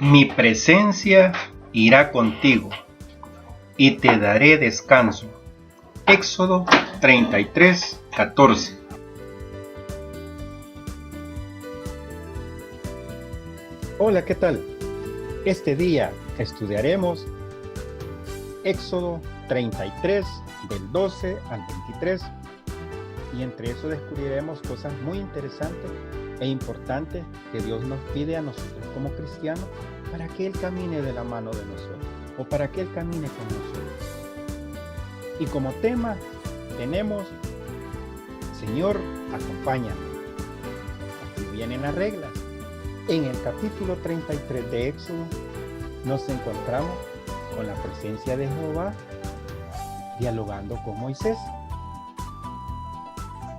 Mi presencia irá contigo y te daré descanso. Éxodo 33:14. Hola, ¿qué tal? Este día estudiaremos Éxodo 33 del 12 al 23 y entre eso descubriremos cosas muy interesantes e importantes que Dios nos pide a nosotros como cristianos para que Él camine de la mano de nosotros o para que Él camine con nosotros. Y como tema tenemos, Señor, acompáñame. Aquí vienen las reglas. En el capítulo 33 de Éxodo nos encontramos con la presencia de Jehová dialogando con Moisés.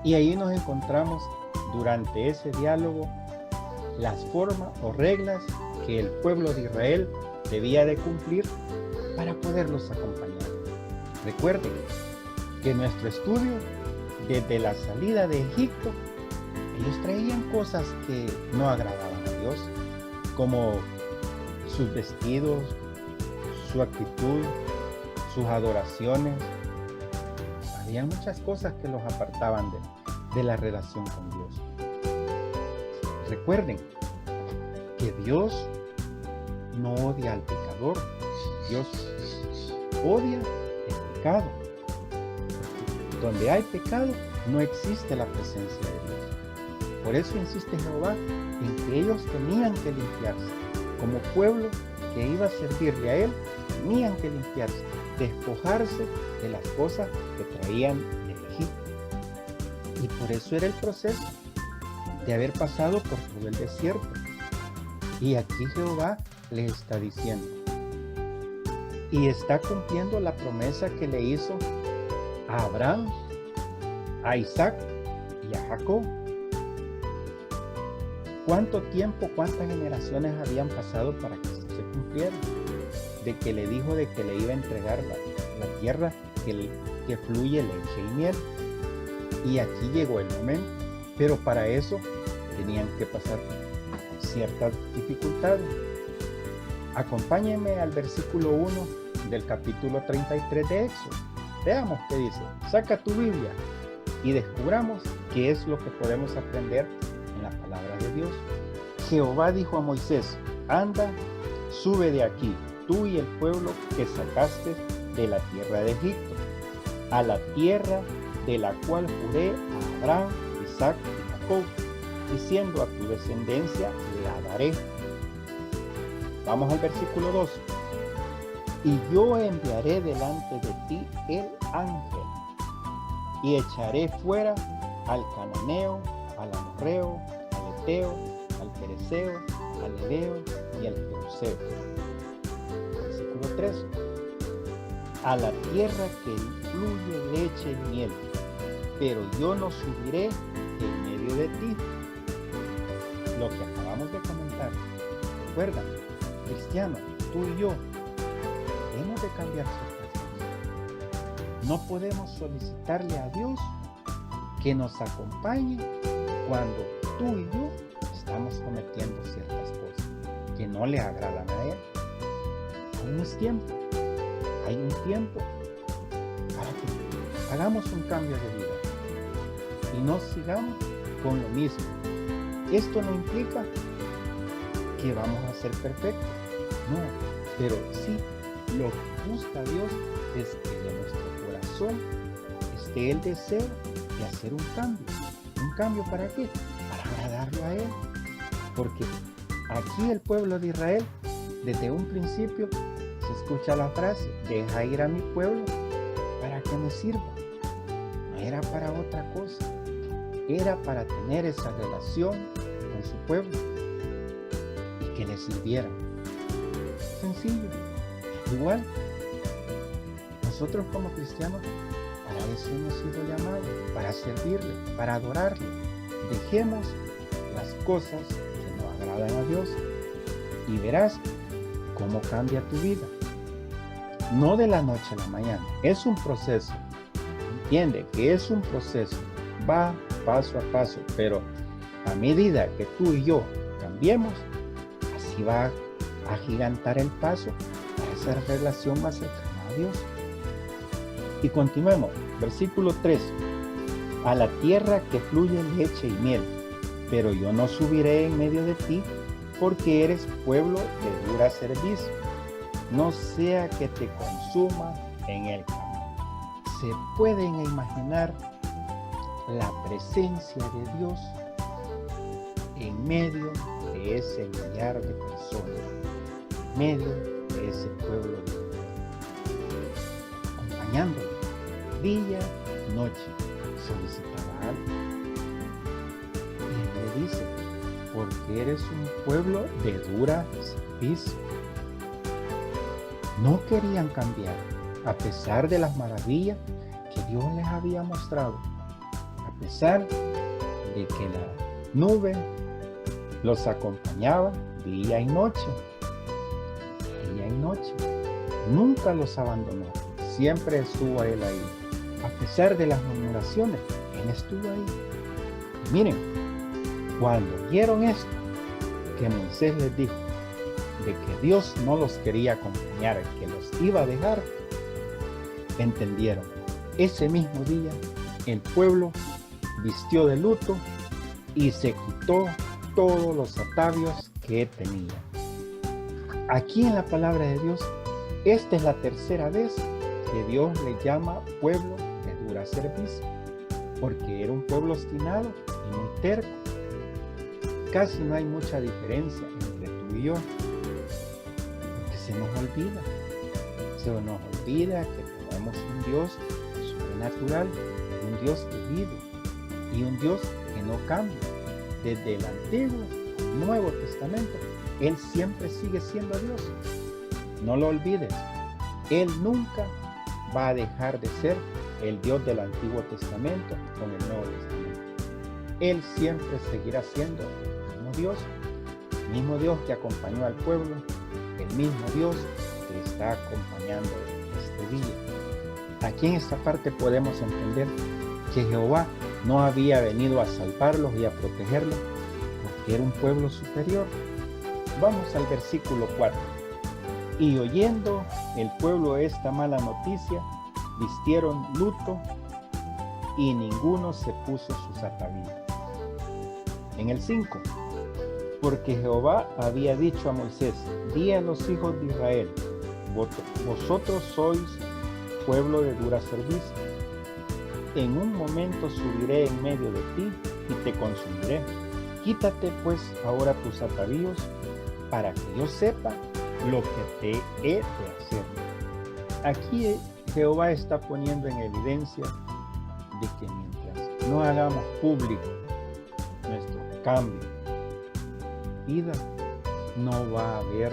Y ahí nos encontramos durante ese diálogo las formas o reglas que el pueblo de Israel debía de cumplir para poderlos acompañar. Recuerden que nuestro estudio, desde la salida de Egipto, ellos traían cosas que no agradaban a Dios, como sus vestidos, su actitud, sus adoraciones. Había muchas cosas que los apartaban de la relación con Dios. Recuerden que Dios no odia al pecador, Dios odia el pecado. Donde hay pecado no existe la presencia de Dios. Por eso insiste Jehová en que ellos tenían que limpiarse. Como pueblo que iba a servirle a Él, tenían que limpiarse, despojarse de las cosas que traían de Egipto. Y por eso era el proceso de haber pasado por todo el desierto. Y aquí Jehová les está diciendo, y está cumpliendo la promesa que le hizo a Abraham, a Isaac y a Jacob. ¿Cuánto tiempo, cuántas generaciones habían pasado para que esto se cumpliera? De que le dijo de que le iba a entregar la tierra que fluye leche y miel. Y aquí llegó el momento. Pero para eso tenían que pasar ciertas dificultades. Acompáñenme al versículo 1 del capítulo 33 de Éxodo. Veamos qué dice. Saca tu Biblia y descubramos qué es lo que podemos aprender en la palabra de Dios. Jehová dijo a Moisés, anda, sube de aquí, tú y el pueblo que sacaste de la tierra de Egipto, a la tierra de la cual juré a Abraham, Isaac y Jacob, diciendo a tu descendencia la daré. Vamos al versículo 2. Y yo enviaré delante de ti el ángel, y echaré fuera al cananeo, al amorreo, al eteo, al pereceo, al heveo y al jebuseo. Versículo 3. A la tierra que fluye leche y miel, pero yo no subiré en medio de ti. Lo que acabamos de comentar. Recuerda, cristiano, tú y yo hemos de cambiar ciertas cosas. No podemos solicitarle a Dios que nos acompañe cuando tú y yo estamos cometiendo ciertas cosas que no le agradan a Él. Aún es tiempo. Hay un tiempo para que hagamos un cambio de vida y no sigamos con lo mismo. Esto no implica que vamos a ser perfectos, no, pero sí lo que busca Dios es que de nuestro corazón esté el deseo de hacer un cambio. ¿Un cambio para qué? Para agradarlo a Él. Porque aquí el pueblo de Israel, desde un principio, se escucha la frase, deja ir a mi pueblo para que me sirva. No era para otra cosa, era para tener esa relación con su pueblo y que le sirvieran. Sencillo. Igual, nosotros como cristianos, para eso hemos sido llamados, para servirle, para adorarle. Dejemos las cosas que no agradan a Dios y verás cómo cambia tu vida. No de la noche a la mañana, es un proceso. Entiende que es un proceso, va paso a paso, pero a medida que tú y yo cambiemos, así va agigantar el paso a esa relación más cercana a Dios. Y continuemos, versículo 3. A la tierra que fluye leche y miel, pero yo no subiré en medio de ti, porque eres pueblo de dura cerviz, no sea que te consuma en el camino. ¿Se pueden imaginar la presencia de Dios en medio de ese millar de personas, en medio de ese pueblo de Dios, acompañándolo día y noche? Solicitaba algo y él le dice: porque eres un pueblo de dura cerviz. No querían cambiar a pesar de las maravillas que Dios les había mostrado, a pesar de que la nube los acompañaba día y noche, nunca los abandonó, siempre estuvo él ahí. A pesar de las murmuraciones, él estuvo ahí. Y miren, cuando oyeron esto, que Moisés les dijo de que Dios no los quería acompañar, que los iba a dejar, entendieron. Ese mismo día, el pueblo vistió de luto y se quitó todos los atavios que tenía. Aquí en la palabra de Dios, esta es la tercera vez que Dios le llama pueblo de dura cerviz, porque era un pueblo obstinado y muy terco. Casi no hay mucha diferencia entre tú y yo, porque se nos olvida que tenemos un Dios sobrenatural, un Dios que vive y un Dios que no cambia. Desde el Antiguo al Nuevo Testamento, Él siempre sigue siendo Dios. No lo olvides, Él nunca va a dejar de ser el Dios del Antiguo Testamento con el Nuevo Testamento. Él siempre seguirá siendo el mismo Dios que acompañó al pueblo, el mismo Dios que está acompañando este día. Aquí en esta parte podemos entender que Jehová no había venido a salvarlos y a protegerlos porque era un pueblo superior. Vamos al versículo 4. Y oyendo el pueblo esta mala noticia, vistieron luto y ninguno se puso sus atavíos. En el 5. Porque Jehová había dicho a Moisés: di a los hijos de Israel, vosotros sois pueblo de dura cerviz. En un momento subiré en medio de ti y te consumiré. Quítate pues ahora tus atavíos, para que yo sepa lo que te he de hacer. Aquí Jehová está poniendo en evidencia de que mientras no hagamos público nuestro cambio de vida, no va a haber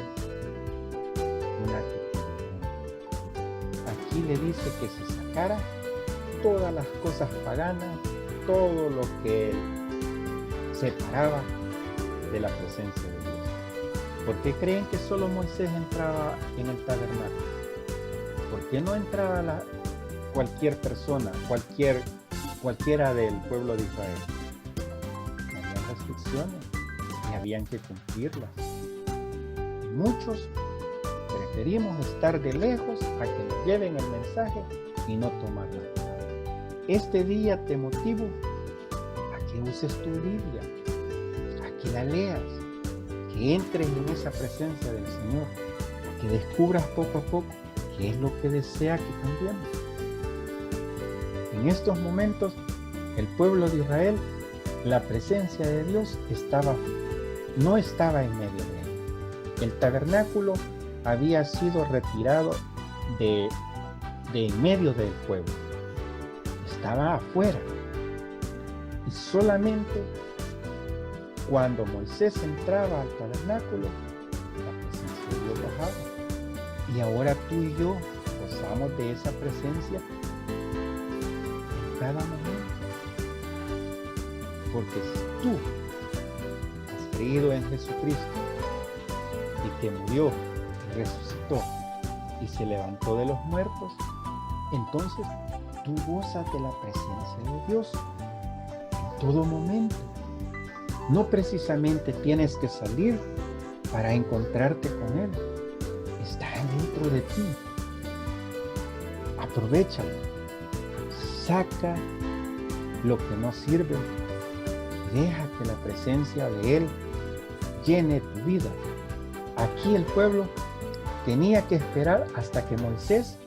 una actitud diferente. Aquí le dice que se sacara todas las cosas paganas, todo lo que separaba de la presencia de Dios. ¿Por qué creen que solo Moisés entraba en el tabernáculo? ¿Por qué no entraba cualquier persona, cualquiera del pueblo de Israel? Había restricciones y habían que cumplirlas. Y muchos preferimos estar de lejos a que nos lleven el mensaje y no tomar nada. Este día te motivo a que uses tu Biblia, a que la leas, que entres en esa presencia del Señor, a que descubras poco a poco qué es lo que desea que cambiemos. En estos momentos, el pueblo de Israel, la presencia de Dios no estaba en medio de él. El tabernáculo había sido retirado de en medio del pueblo. Estaba afuera. Y solamente cuando Moisés entraba al tabernáculo, la presencia de Dios bajaba. Y ahora tú y yo gozamos de esa presencia en cada momento. Porque si tú has creído en Jesucristo y que murió, resucitó y se levantó de los muertos, entonces tú gozas de la presencia de Dios en todo momento. No precisamente tienes que salir para encontrarte con Él. Está dentro de ti. Aprovechalo. Saca lo que no sirve. Deja que la presencia de Él llene tu vida. Aquí el pueblo tenía que esperar hasta que Moisés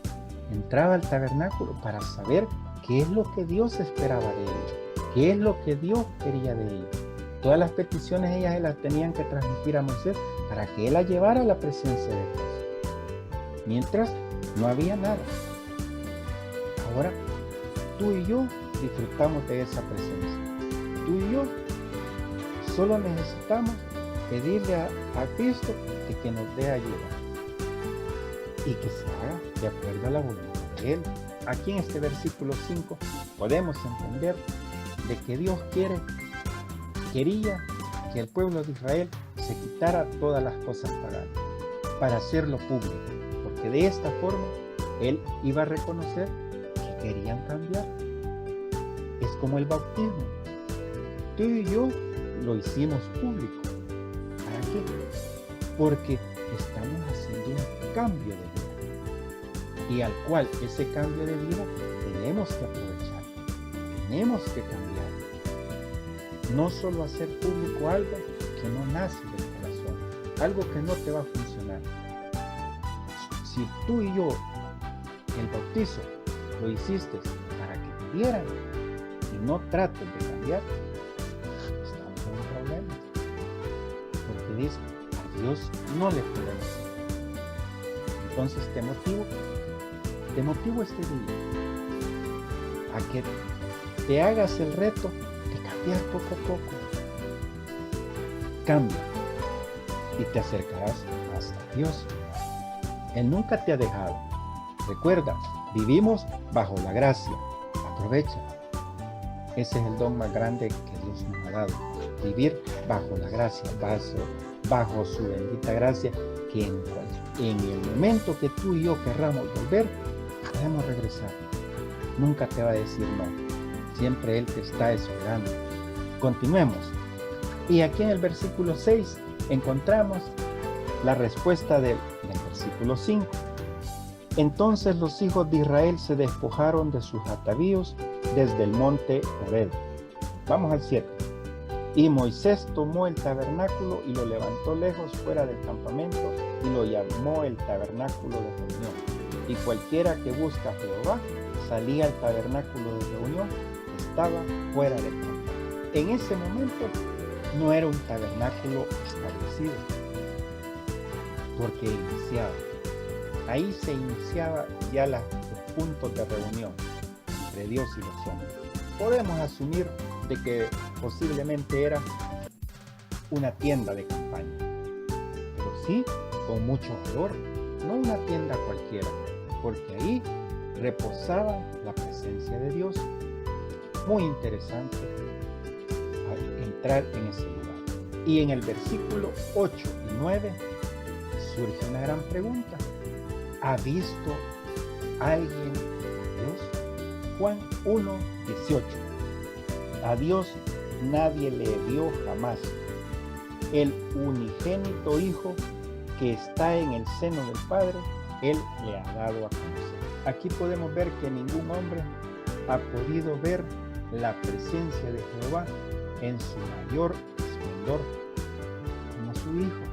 entraba al tabernáculo para saber qué es lo que Dios esperaba de ellos, qué es lo que Dios quería de ellos. Todas las peticiones ellas se las tenían que transmitir a Moisés para que él la llevara a la presencia de Dios. Mientras no había nada. Ahora tú y yo disfrutamos de esa presencia. Tú y yo solo necesitamos pedirle a Cristo que nos dé ayuda y que se haga de acuerdo a la voluntad de Él. Aquí en este versículo 5 podemos entender de que Dios quería que el pueblo de Israel se quitara todas las cosas paganas para hacerlo público, porque de esta forma Él iba a reconocer que querían cambiar. Es como el bautismo. Tú y yo lo hicimos público. ¿Para qué? Porque estamos haciendo un cambio de vida, y al cual ese cambio de vida tenemos que aprovechar, tenemos que cambiar. No solo hacer público algo que no nace del corazón, algo que no te va a funcionar. Si tú y yo el bautizo lo hiciste para que te dieran y no trates de cambiar, estamos en un problema. Porque dice, a Dios no le podemos servir. Entonces te motivo este día a que te hagas el reto de cambiar poco a poco. Cambia y te acercarás más a Dios. Él nunca te ha dejado. Recuerda, vivimos bajo la gracia. Aprovecha. Ese es el don más grande que Dios nos ha dado. Vivir bajo la gracia, bajo su bendita gracia, que en el momento que tú y yo querramos volver, podemos regresar. Nunca te va a decir no. Siempre Él te está esperando. Continuemos. Y aquí en el versículo 6 encontramos la respuesta del versículo 5. Entonces los hijos de Israel se despojaron de sus atavíos desde el monte Horeb. Vamos al 7. Y Moisés tomó el tabernáculo y lo levantó lejos fuera del campamento y lo llamó el tabernáculo de reunión. Y cualquiera que busca a Jehová salía al tabernáculo de reunión, estaba fuera del campamento. En ese momento no era un tabernáculo establecido, porque ahí se iniciaba ya los puntos de reunión entre Dios y los hombres. Podemos asumir de que posiblemente era una tienda de campaña, pero sí con mucho valor, no una tienda cualquiera, porque ahí reposaba la presencia de Dios. Muy interesante entrar en ese lugar. Y en el versículo 8 y 9 surge una gran pregunta. ¿Ha visto alguien a Dios? Juan 1, 18. A Dios nadie le dio jamás. El unigénito Hijo que está en el seno del Padre, Él le ha dado a conocer. Aquí podemos ver que ningún hombre ha podido ver la presencia de Jehová en su mayor esplendor como su Hijo,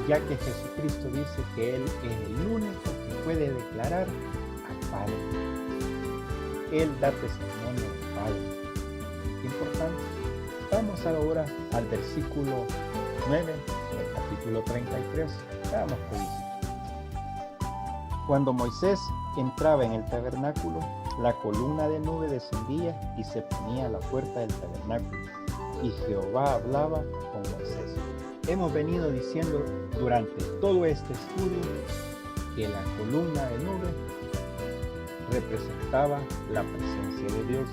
ya que Jesucristo dice que Él es el único que puede declarar al Padre. Él da testimonio del Padre. Qué importante. Vamos ahora al versículo 9 del capítulo 33. Veamos qué dice. Cuando Moisés entraba en el tabernáculo, la columna de nube descendía y se ponía a la puerta del tabernáculo, y Jehová hablaba con Moisés. Hemos venido diciendo durante todo este estudio que la columna de nube representaba la presencia de Dios.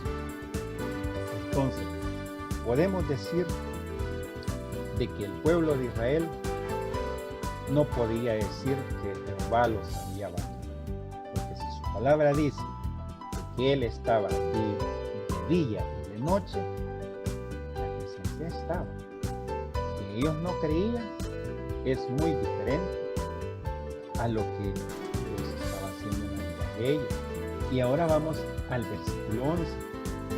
Entonces, podemos decir de que el pueblo de Israel no podía decir que Jehová los había abandonado, porque si su palabra dice que Él estaba de día y de noche, la presencia estaba. Que ellos no creían, es muy diferente a lo que Dios estaba haciendo en la vida de ellos. Y ahora vamos al versículo 11.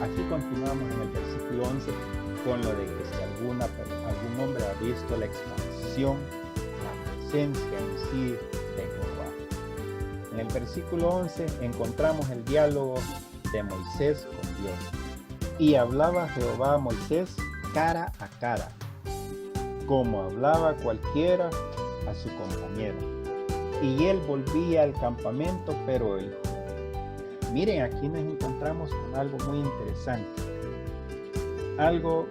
Aquí continuamos en el versículo 11 con lo de que si algún hombre ha visto la expansión, la presencia en sí de Jehová. En el versículo 11 encontramos el diálogo de Moisés con Dios. Y hablaba Jehová a Moisés cara a cara, como hablaba cualquiera a su compañero. Y él volvía al campamento, pero él. Miren, aquí nos encontramos con algo muy interesante. Algo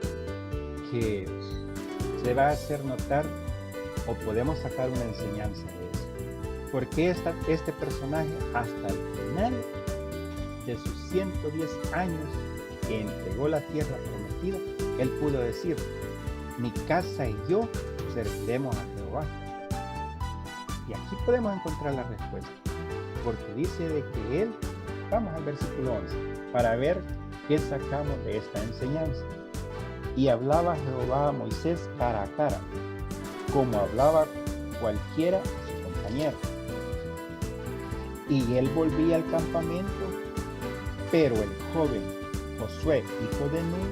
que se va a hacer notar o podemos sacar una enseñanza de eso. Porque este personaje hasta el final de sus 110 años que entregó la tierra prometida, él pudo decir: mi casa y yo serviremos a Jehová. Y aquí podemos encontrar la respuesta, porque dice de que él, vamos al versículo 11, para ver qué sacamos de esta enseñanza. Y hablaba Jehová a Moisés cara a cara, como hablaba cualquiera a su compañero. Y él volvía al campamento, pero el joven Josué, hijo de Nun,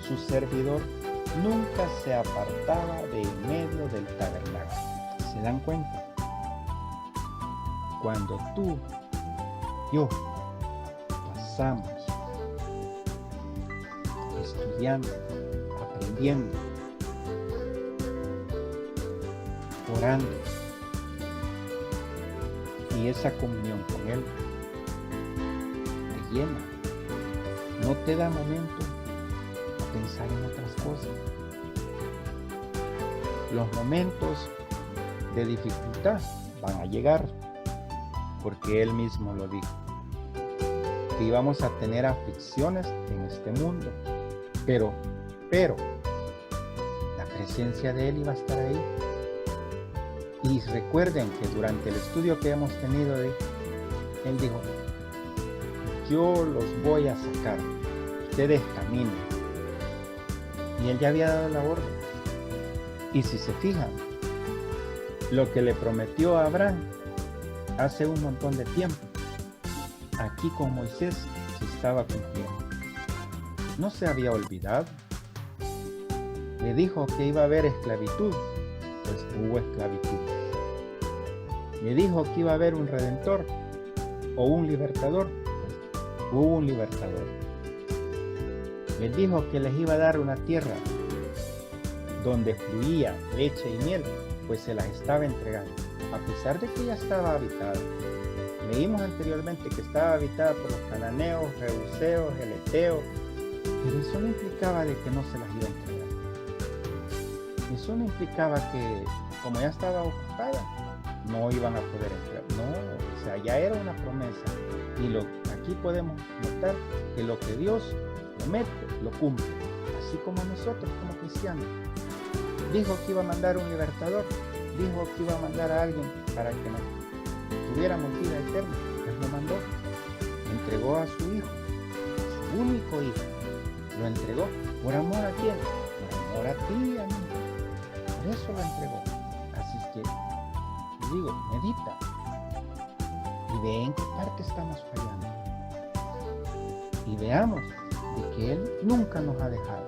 su servidor, nunca se apartaba de en medio del tabernáculo. ¿Se dan cuenta? Cuando tú, yo, pasamos estudiando, aprendiendo, orando, y esa comunión con Él te llena, no te da momento a pensar en otras cosas. Los momentos de dificultad van a llegar, porque Él mismo lo dijo, que íbamos a tener aflicciones en este mundo, pero la presencia de Él iba a estar ahí. Y recuerden que durante el estudio que hemos tenido Él dijo: yo los voy a sacar, ustedes caminen. Y Él ya había dado la orden. Y si se fijan, lo que le prometió a Abraham hace un montón de tiempo, aquí con Moisés se estaba cumpliendo. No se había olvidado. Le dijo que iba a haber esclavitud, pues hubo esclavitud. Le dijo que iba a haber un redentor o un libertador, pues hubo un libertador. Les dijo que les iba a dar una tierra donde fluía leche y miel, pues se las estaba entregando, a pesar de que ya estaba habitada. Leímos anteriormente que estaba habitada por los cananeos, jebuseos, eleteos, pero eso no implicaba de que no se las iba a entregar. Eso no implicaba que, como ya estaba ocupada, no iban a poder entrar. No, o sea, ya era una promesa. Y aquí podemos notar que lo que Dios promete, lo cumple. Así como nosotros, como cristianos. Dijo que iba a mandar un libertador. Dijo que iba a mandar a alguien para que nos tuviéramos vida eterna. Pues lo mandó. Entregó a su hijo, a su único hijo. Lo entregó. ¿Por amor a quién? Por amor a ti y a mí. Por eso lo entregó. Así es que, te digo, medita y ve en qué parte estamos fallando. Y veamos de que Él nunca nos ha dejado.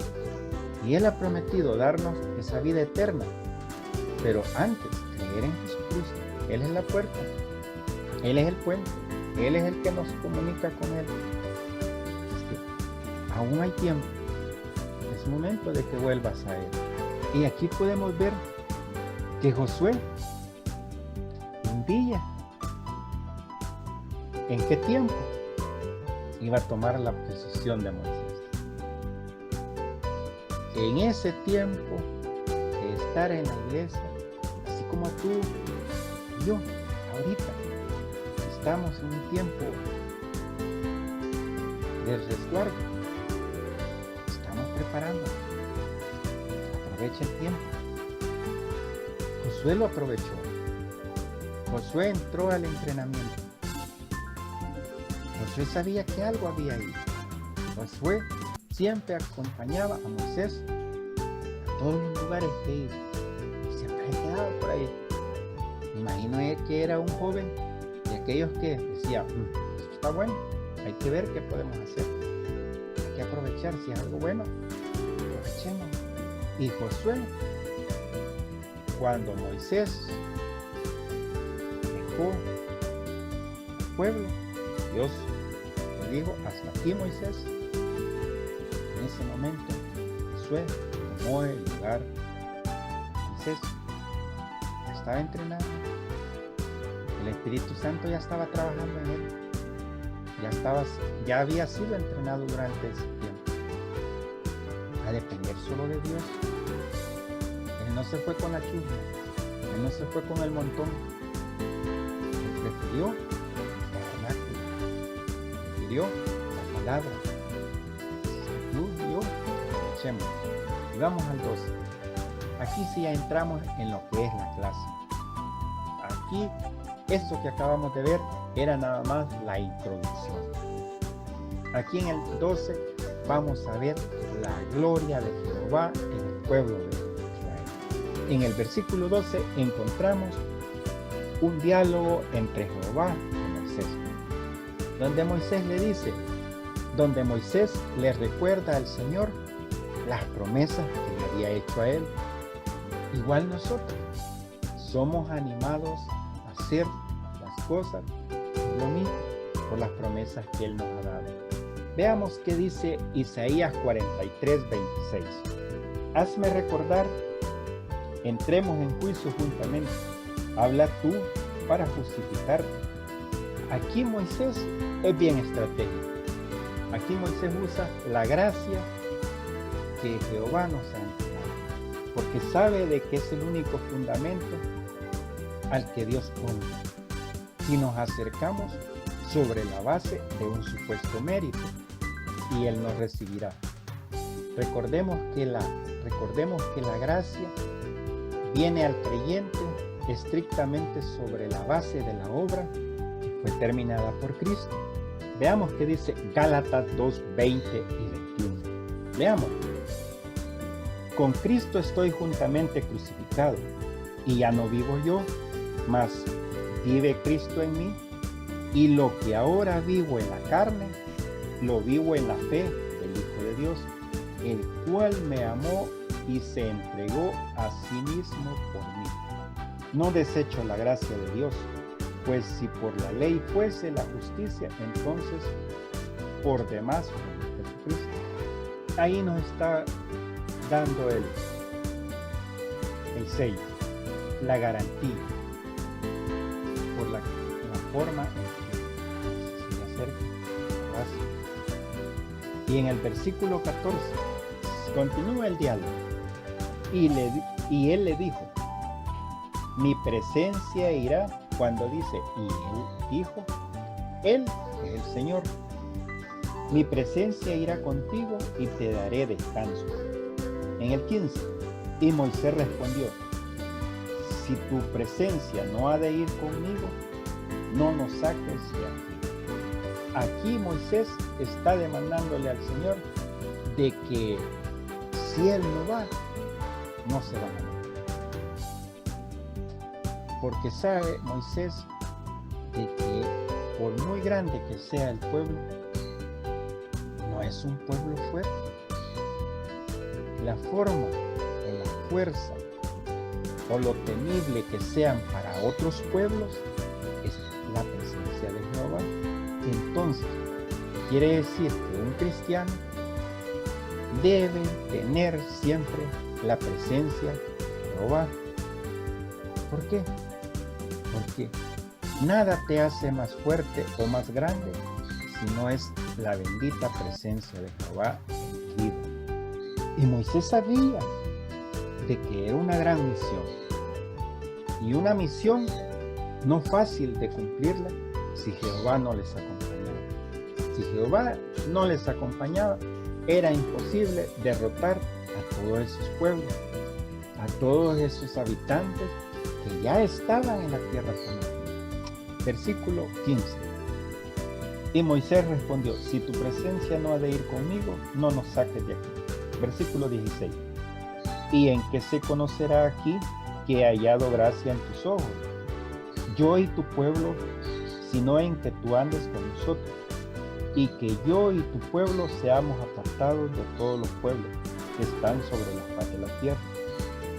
Y Él ha prometido darnos esa vida eterna. Pero antes, creer en Jesucristo. Él es la puerta. Él es el puente. Él es el que nos comunica con Él. Es que aún hay tiempo. Es momento de que vuelvas a Él. Y aquí podemos ver que Josué, un día, ¿en qué tiempo iba a tomar la posición de Moisés? En ese tiempo de estar en la iglesia, así como tú y yo, ahorita, estamos en un tiempo de resguardo, estamos preparando. Aprovecha el tiempo. Josué lo aprovechó. Josué entró al entrenamiento. Josué sabía que algo había ahí. Josué siempre acompañaba a Moisés a todos los lugares que iba. Siempre imagino que era un joven de aquellos que decía, esto está bueno, hay que ver qué podemos hacer, hay que aprovechar, si es algo bueno, aprovechemos. Y Josué, cuando Moisés dejó al pueblo, Dios le dijo, hasta aquí, Moisés. En ese momento Josué tomó el lugar de Moisés. Ya estaba entrenado, el Espíritu Santo ya estaba trabajando en él, ya había sido entrenado durante ese tiempo a depender solo de Dios. Él no se fue con la chusma, él no se fue con el montón, él prefirió el tabernáculo, prefirió la palabra. Tú y yo aprovechemos. Y vamos al 12. Aquí sí ya entramos en lo que es la clase. Aquí, esto que acabamos de ver era nada más la introducción. Aquí en el 12 vamos a ver la gloria de Jehová en el pueblo de Israel. En el versículo 12 encontramos un diálogo entre Jehová y Moisés, donde Moisés le recuerda al Señor las promesas que le había hecho a él. Igual nosotros somos animados a hacer las cosas por lo mismo, por las promesas que Él nos ha dado. Veamos qué dice Isaías 43:26. Hazme recordar, entremos en juicio juntamente, habla tú para justificarte. Aquí Moisés es bien estratégico. Aquí Moisés usa la gracia que Jehová nos ha entregado, porque sabe de que es el único fundamento al que Dios pone. Si nos acercamos sobre la base de un supuesto mérito, y Él nos recibirá. Recordemos que la gracia viene al creyente estrictamente sobre la base de la obra que fue terminada por Cristo. Veamos qué dice Gálatas 2:20 y 21. Leamos. Con Cristo estoy juntamente crucificado, y ya no vivo yo, mas vive Cristo en mí, y lo que ahora vivo en la carne, lo vivo en la fe del Hijo de Dios, el cual me amó y se entregó a sí mismo por mí. No desecho la gracia de Dios, pues si por la ley fuese la justicia, entonces por demás por Jesucristo. Ahí nos está dando el sello, la garantía, por la forma en que se acerca la gracia. Y en el versículo 14 continúa el diálogo, y él le dijo, mi presencia irá, cuando dice, y él dijo, él es el Señor, mi presencia irá contigo y te daré descanso. En el 15, y Moisés respondió, si tu presencia no ha de ir conmigo, no nos saques de aquí. Aquí Moisés está demandándole al Señor de que si Él no va, no se va a morir. Porque sabe Moisés de que por muy grande que sea el pueblo, no es un pueblo fuerte. La forma o la fuerza o lo temible que sean para otros pueblos es la presencia de Jehová. Entonces, quiere decir que un cristiano debe tener siempre la presencia de Jehová. ¿Por qué? Porque nada te hace más fuerte o más grande si no es la bendita presencia de Jehová en tu vida. Y Moisés sabía de que era una gran misión, y una misión no fácil de cumplirla si Jehová no les acompañaba. Si Jehová no les acompañaba, era imposible derrotar a todos esos pueblos, a todos esos habitantes que ya estaban en la tierra prometida. Versículo 15. Y Moisés respondió, si tu presencia no ha de ir conmigo, no nos saques de aquí. Versículo 16. ¿Y en qué se conocerá aquí que he hallado gracia en tus ojos? yo y tu pueblo, sino en que tú andes con nosotros, y que yo y tu pueblo seamos apartados de todos los pueblos que están sobre la faz de la tierra.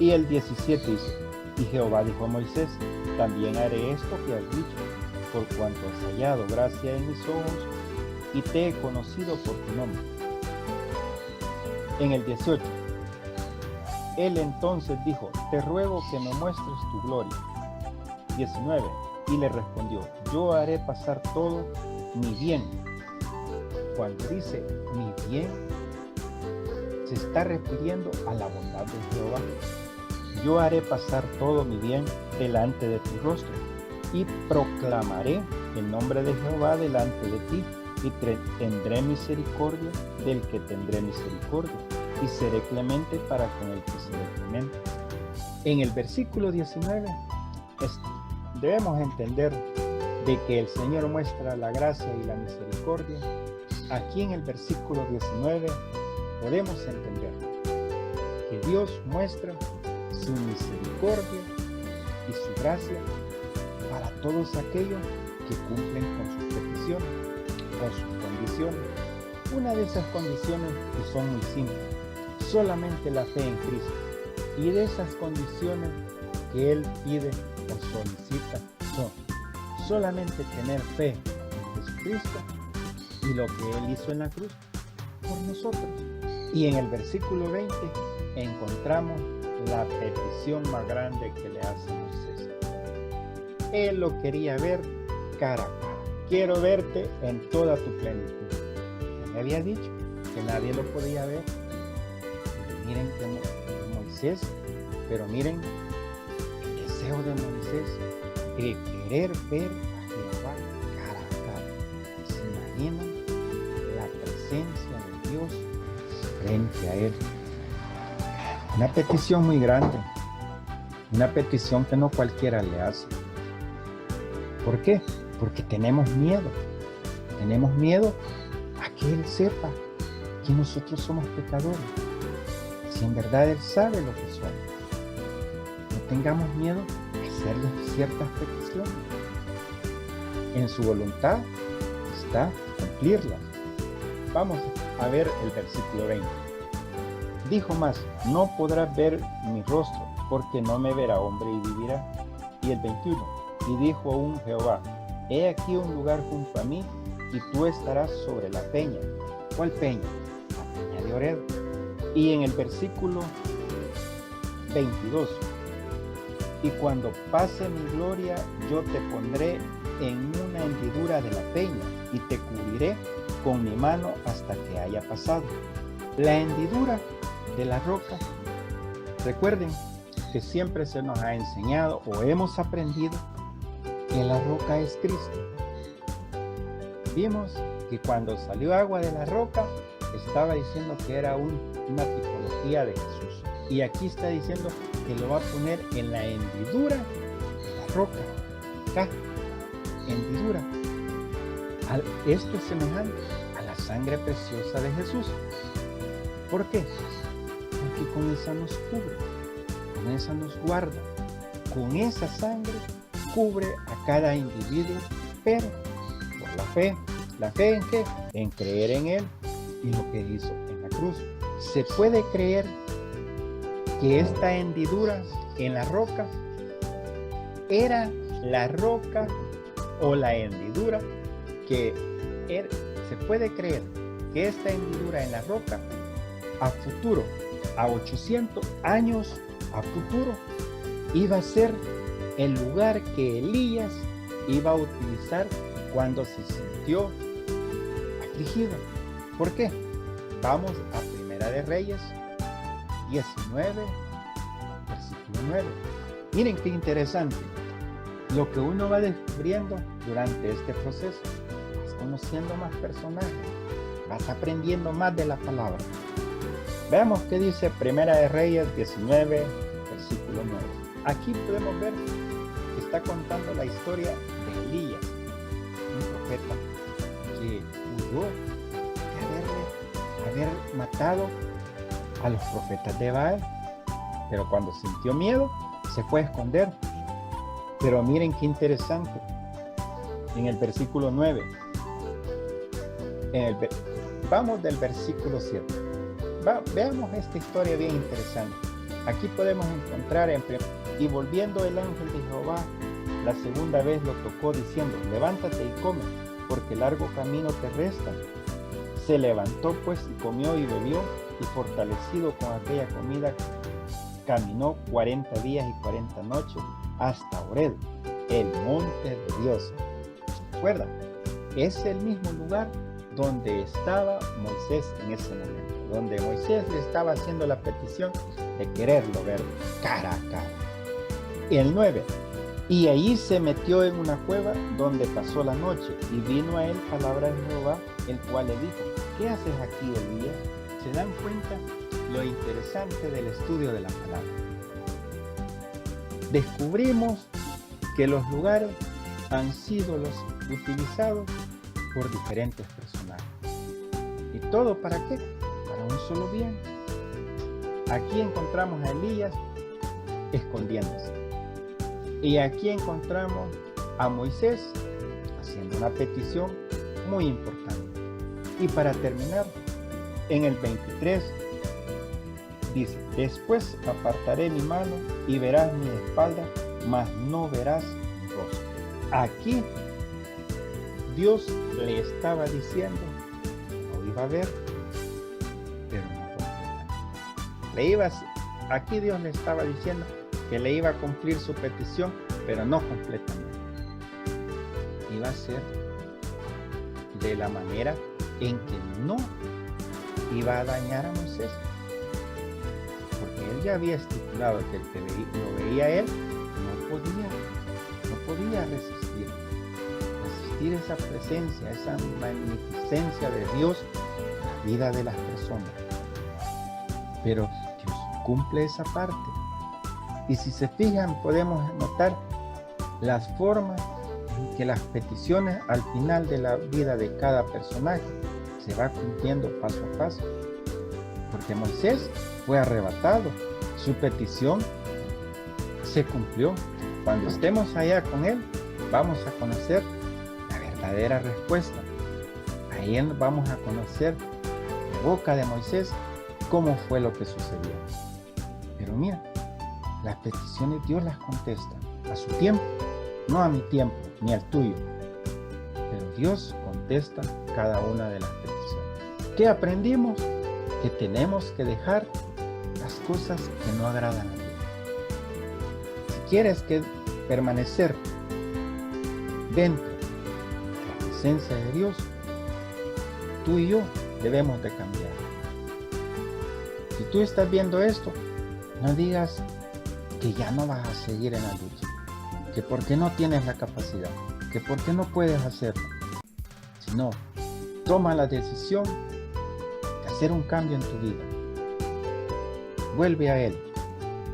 Y el 17 dice, y Jehová dijo a Moisés, también haré esto que has dicho, por cuanto has hallado gracia en mis ojos, y te he conocido por tu nombre. En el 18, él entonces dijo, te ruego que me muestres tu gloria. 19, y le respondió, yo haré pasar todo mi bien. Cuando dice mi bien, se está refiriendo a la bondad de Jehová. Yo haré pasar todo mi bien delante de tu rostro, y proclamaré el nombre de Jehová delante de ti, y tendré misericordia del que tendré misericordia, y seré clemente para con el que seré clemente. En el versículo 19 debemos entender de que el Señor muestra la gracia y la misericordia. Aquí en el versículo 19 podemos entender que Dios muestra su misericordia y su gracia para todos aquellos que cumplen con sus peticiones, con sus condiciones. Una de esas condiciones que son muy simples, solamente la fe en Cristo. Y de esas condiciones que Él pide o solicita son solamente tener fe en Jesucristo y lo que Él hizo en la cruz por nosotros. Y en el versículo 20 encontramos la petición más grande que le hace Moisés. Él lo quería ver cara a cara. Quiero verte en toda tu plenitud. Él le había dicho que nadie lo podía ver. Pero miren que Moisés, pero miren el deseo de Moisés de querer ver a Jehová cara a cara. ¿Se imaginan la presencia de Dios frente a él? Una petición muy grande, una petición que no cualquiera le hace. ¿Por qué? Porque tenemos miedo a que Él sepa que nosotros somos pecadores. Si en verdad Él sabe lo que somos, no tengamos miedo a hacerle ciertas peticiones. En su voluntad está cumplirlas. Vamos a ver el versículo 20. Dijo más, no podrás ver mi rostro, porque no me verá hombre y vivirá. Y el 21, y dijo aún Jehová, he aquí un lugar junto a mí, y tú estarás sobre la peña. ¿Cuál peña? La peña de Oreb. Y en el versículo 22, y cuando pase mi gloria, yo te pondré en una hendidura de la peña, y te cubriré con mi mano hasta que haya pasado. La hendidura de la roca, recuerden que siempre se nos ha enseñado o hemos aprendido que la roca es Cristo. Vimos que cuando salió agua de la roca estaba diciendo que era una tipología de Jesús, y aquí está diciendo que lo va a poner en la hendidura de la roca. Acá, hendidura. Esto es semejante a la sangre preciosa de Jesús. ¿Por qué? Porque con esa nos cubre, con esa nos guarda, con esa sangre cubre a cada individuo, pero por la fe. ¿La fe en qué? En creer en Él y lo que hizo en la cruz. Se puede creer que esta hendidura en la roca era la roca o la hendidura que se puede creer que esta hendidura en la roca a futuro, a 800 años a futuro, iba a ser el lugar que Elías iba a utilizar cuando se sintió afligido. ¿Por qué? Vamos a Primera de Reyes 19, versículo 9. Miren qué interesante lo que uno va descubriendo durante este proceso. Vas conociendo más personajes, vas aprendiendo más de la palabra. Veamos qué dice Primera de Reyes 19, versículo 9. Aquí podemos ver que está contando la historia de Elías, un profeta que huyó de haber matado a los profetas de Baal, pero cuando sintió miedo se fue a esconder Pero miren qué interesante. En el versículo 9. Vamos del versículo 7. Veamos esta historia bien interesante. Aquí podemos encontrar y volviendo el ángel de Jehová la segunda vez lo tocó diciendo: levántate y come, porque largo camino te resta. Se levantó pues y comió y bebió, y fortalecido con aquella comida caminó 40 días y 40 noches hasta Horeb, el monte de Dios. ¿Recuerdan? Es el mismo lugar donde estaba Moisés en ese momento, donde Moisés le estaba haciendo la petición de quererlo ver cara a cara. Y el 9. Y allí se metió en una cueva donde pasó la noche, y vino a él palabra de Jehová, el cual le dijo: ¿qué haces aquí, Elías? ¿Se dan cuenta lo interesante del estudio de la palabra? Descubrimos que los lugares han sido los utilizados por diferentes personajes. ¿Y todo para qué? Para un solo bien. Aquí encontramos a Elías escondiéndose. Y aquí encontramos a Moisés haciendo una petición muy importante. Y para terminar, en el 23 dice: después apartaré mi mano y verás mi espalda, mas no verás mi rostro. Aquí Dios le estaba diciendo: lo iba a ver, pero no completamente. Aquí Dios le estaba diciendo que le iba a cumplir su petición, pero no completamente. Iba a ser de la manera en que no iba a dañar a Moisés, porque él ya había estipulado que el que lo veía él no podía resistir esa presencia, esa magnificencia de Dios en la vida de las personas. Pero Dios cumple esa parte. Y si se fijan, podemos notar las formas en que las peticiones al final de la vida de cada personaje se va cumpliendo paso a paso. Porque Moisés fue arrebatado, su petición se cumplió. Cuando estemos allá con él, vamos a conocer la verdadera respuesta. Ahí vamos a conocer de boca de Moisés cómo fue lo que sucedió. Pero mira, las peticiones Dios las contesta a su tiempo, no a mi tiempo ni al tuyo. Pero Dios contesta cada una de las peticiones. ¿Qué aprendimos? Que tenemos que dejar las cosas que no agradan a Dios. Si quieres permanecer dentro de la presencia de Dios, tú y yo debemos de cambiar. Si tú estás viendo esto, no digas que ya no vas a seguir en la lucha, que porque no tienes la capacidad, que porque no puedes hacerlo, sino toma la decisión de hacer un cambio en tu vida. Vuelve a Él.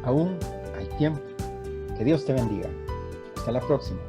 Aún hay tiempo. Que Dios te bendiga. Hasta la próxima.